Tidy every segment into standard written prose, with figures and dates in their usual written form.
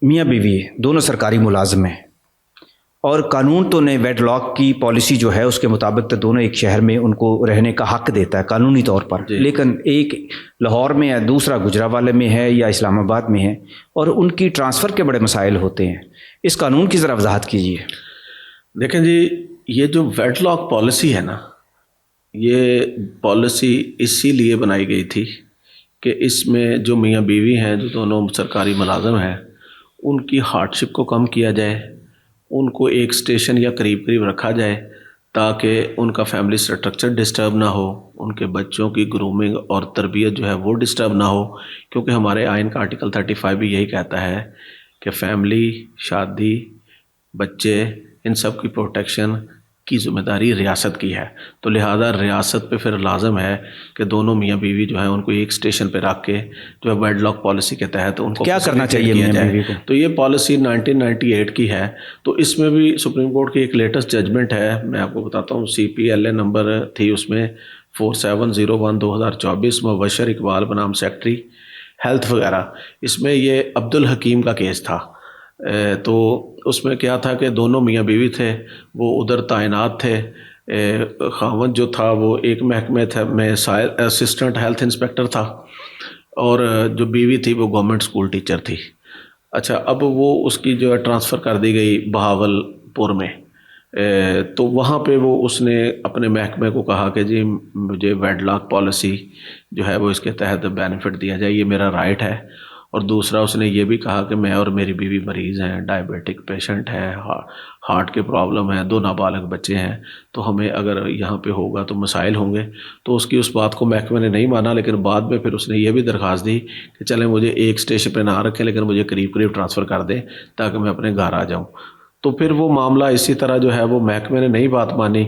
میاں بیوی دونوں سرکاری ملازم ہیں اور قانون تو نے ویڈ لاک کی پالیسی جو ہے اس کے مطابق تو دونوں ایک شہر میں ان کو رہنے کا حق دیتا ہے قانونی طور پر، لیکن ایک لاہور میں ہے، دوسرا گجرانوالے میں ہے یا اسلام آباد میں ہے، اور ان کی ٹرانسفر کے بڑے مسائل ہوتے ہیں۔ اس قانون کی ذرا وضاحت کیجیے۔ دیکھیں جی، یہ جو ویڈ لاک پالیسی ہے نا، یہ پالیسی اسی لیے بنائی گئی تھی کہ اس میں جو میاں بیوی ہیں جو دونوں سرکاری ملازم ہیں ان کی ہارڈشپ کو کم کیا جائے، ان کو ایک اسٹیشن یا قریب قریب رکھا جائے تاکہ ان کا فیملی سٹرکچر ڈسٹرب نہ ہو، ان کے بچوں کی گرومنگ اور تربیت جو ہے وہ ڈسٹرب نہ ہو، کیونکہ ہمارے آئین کا آرٹیکل 35 بھی یہی کہتا ہے کہ فیملی، شادی، بچے، ان سب کی پروٹیکشن کی ذمہ داری ریاست کی ہے۔ تو لہٰذا ریاست پہ پھر لازم ہے کہ دونوں میاں بیوی جو ہیں ان کو ایک اسٹیشن پہ رکھ کے جو ہے ویڈ لاک پالیسی کے تحت ان کو کیا کرنا چاہیے کیا میاں جائے۔ بیوی کو؟ تو یہ پالیسی 1998 کی ہے، تو اس میں بھی سپریم کورٹ کی ایک لیٹسٹ ججمنٹ ہے، میں آپ کو بتاتا ہوں، CPLA نمبر تھی اس میں 4701/2024، مبشر اقبال بنام سیکٹری ہیلتھ وغیرہ۔ اس میں یہ عبدالحکیم کا کیس تھا۔ تو اس میں کیا تھا کہ دونوں میاں بیوی تھے، وہ ادھر تعینات تھے۔ خاوند جو تھا وہ ایک محکمے میں اسسٹنٹ ہیلتھ انسپیکٹر تھا، اور جو بیوی تھی وہ گورنمنٹ اسکول ٹیچر تھی۔ اچھا، اب وہ اس کی جو ہے ٹرانسفر کر دی گئی بہاول پور میں، تو وہاں پہ وہ اس نے اپنے محکمے کو کہا کہ جی مجھے ویڈ لاک پالیسی جو ہے وہ اس کے تحت بینیفٹ دیا جائے، یہ میرا رائٹ ہے۔ اور دوسرا اس نے یہ بھی کہا کہ میں اور میری بیوی مریض ہیں، ڈائبیٹک پیشنٹ ہیں، ہارٹ کے پرابلم ہیں، 2 نابالغ بچے ہیں، تو ہمیں اگر یہاں پہ ہوگا تو مسائل ہوں گے۔ تو اس کی اس بات کو محکمے نے نہیں مانا، لیکن بعد میں پھر اس نے یہ بھی درخواست دی کہ چلیں مجھے ایک اسٹیشن پہ نہ رکھیں لیکن مجھے قریب قریب ٹرانسفر کر دیں تاکہ میں اپنے گھر آ جاؤں۔ تو پھر وہ معاملہ اسی طرح جو ہے وہ محکمے نے نہیں بات مانی،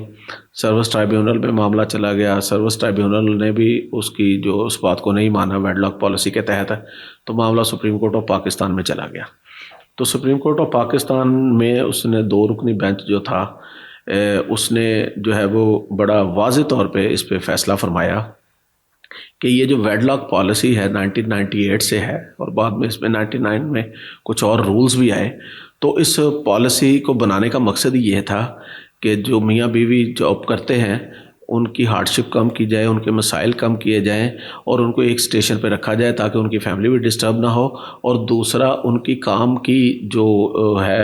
سروس ٹرائیبیونل میں معاملہ چلا گیا، سروس ٹرائیبیونل نے بھی اس کی جو اس بات کو نہیں مانا ویڈ لاک پالیسی کے تحت، تو معاملہ سپریم کورٹ آف پاکستان میں چلا گیا۔ تو سپریم کورٹ آف پاکستان میں اس نے 2 رکنی بینچ جو تھا، اس نے جو ہے وہ بڑا واضح طور پہ اس پہ فیصلہ فرمایا کہ یہ جو ویڈ لاک پالیسی ہے 1998 سے ہے، اور بعد میں اس میں 99 میں کچھ اور رولز بھی آئے۔ تو اس پالیسی کو بنانے کا مقصد یہ تھا کہ جو میاں بیوی جاب کرتے ہیں ان کی ہارڈشپ کم کی جائے، ان کے مسائل کم کیے جائیں، اور ان کو ایک اسٹیشن پہ رکھا جائے تاکہ ان کی فیملی بھی ڈسٹرب نہ ہو، اور دوسرا ان کی کام کی جو ہے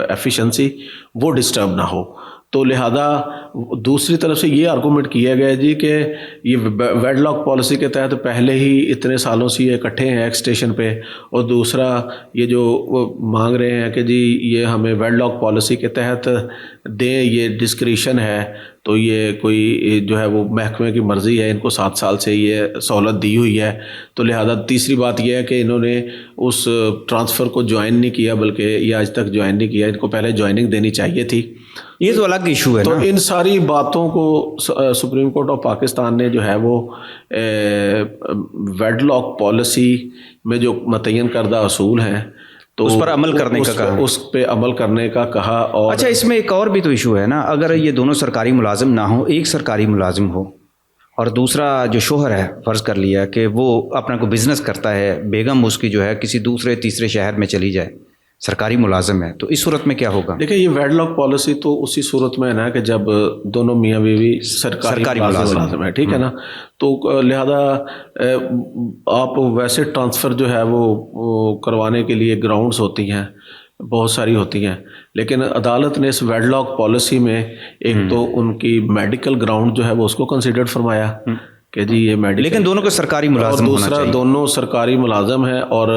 ایفیشنسی وہ ڈسٹرب نہ ہو۔ تو لہذا دوسری طرف سے یہ آرگومنٹ کیا گیا جی کہ یہ ویڈ لاک پالیسی کے تحت پہلے ہی اتنے سالوں سے یہ اکٹھے ہیں ایک اسٹیشن پہ، اور دوسرا یہ جو وہ مانگ رہے ہیں کہ جی یہ ہمیں ویڈ لاک پالیسی کے تحت دیں، یہ ڈسکریشن ہے، تو یہ کوئی جو ہے وہ محکمے کی مرضی ہے، ان کو 7 سال سے یہ سہولت دی ہوئی ہے۔ تو لہذا تیسری بات یہ ہے کہ انہوں نے اس ٹرانسفر کو جوائن نہیں کیا، بلکہ یہ آج تک جوائن نہیں کیا، ان کو پہلے جوائننگ دینی چاہیے تھی۔ یہ تو الگ ایشو ہے تو نا۔ ان ساری باتوں کو سپریم کورٹ آف پاکستان نے جو ہے وہ ویڈ لاک پالیسی میں جو متعین کردہ اصول ہیں تو اس پر عمل کرنے کا کہا، اس پہ عمل کرنے کا کہا۔ اور اچھا، اس میں ایک اور بھی تو ایشو ہے نا، اگر یہ دونوں سرکاری ملازم نہ ہوں، ایک سرکاری ملازم ہو اور دوسرا جو شوہر ہے، فرض کر لیا کہ وہ اپنا کوئی بزنس کرتا ہے، بیگم اس کی جو ہے کسی دوسرے تیسرے شہر میں چلی جائے، سرکاری ملازم ہے، تو اس صورت میں کیا ہوگا؟ دیکھیں یہ ویڈ لاک پالیسی تو اسی صورت میں ہے نا کہ جب دونوں میاں بیوی سرکاری ملازم ہے، ٹھیک ہے نا، تو لہذا آپ ویسے ٹرانسفر جو ہے وہ کروانے کے لیے گراؤنڈز ہوتی ہیں، بہت ساری ہوتی ہیں، لیکن عدالت نے اس ویڈ لاک پالیسی میں ایک تو ان کی میڈیکل گراؤنڈ جو ہے وہ اس کو کنسیڈرڈ فرمایا کہ جی یہ میڈیکل، لیکن دونوں کو سرکاری ملازم اور ہونا دوسرا چاہیے۔ دونوں سرکاری ملازم ہیں، اور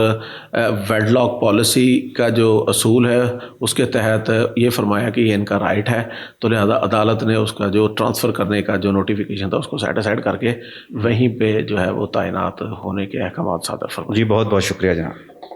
ویڈ لاک پالیسی کا جو اصول ہے اس کے تحت یہ فرمایا کہ یہ ان کا رائٹ ہے۔ تو لہذا عدالت نے اس کا جو ٹرانسفر کرنے کا جو نوٹیفیکیشن تھا اس کو سیٹ اسائڈ کر کے وہیں پہ جو ہے وہ تعینات ہونے کے احکامات صادر فرمائے۔ جی بہت بہت شکریہ جناب۔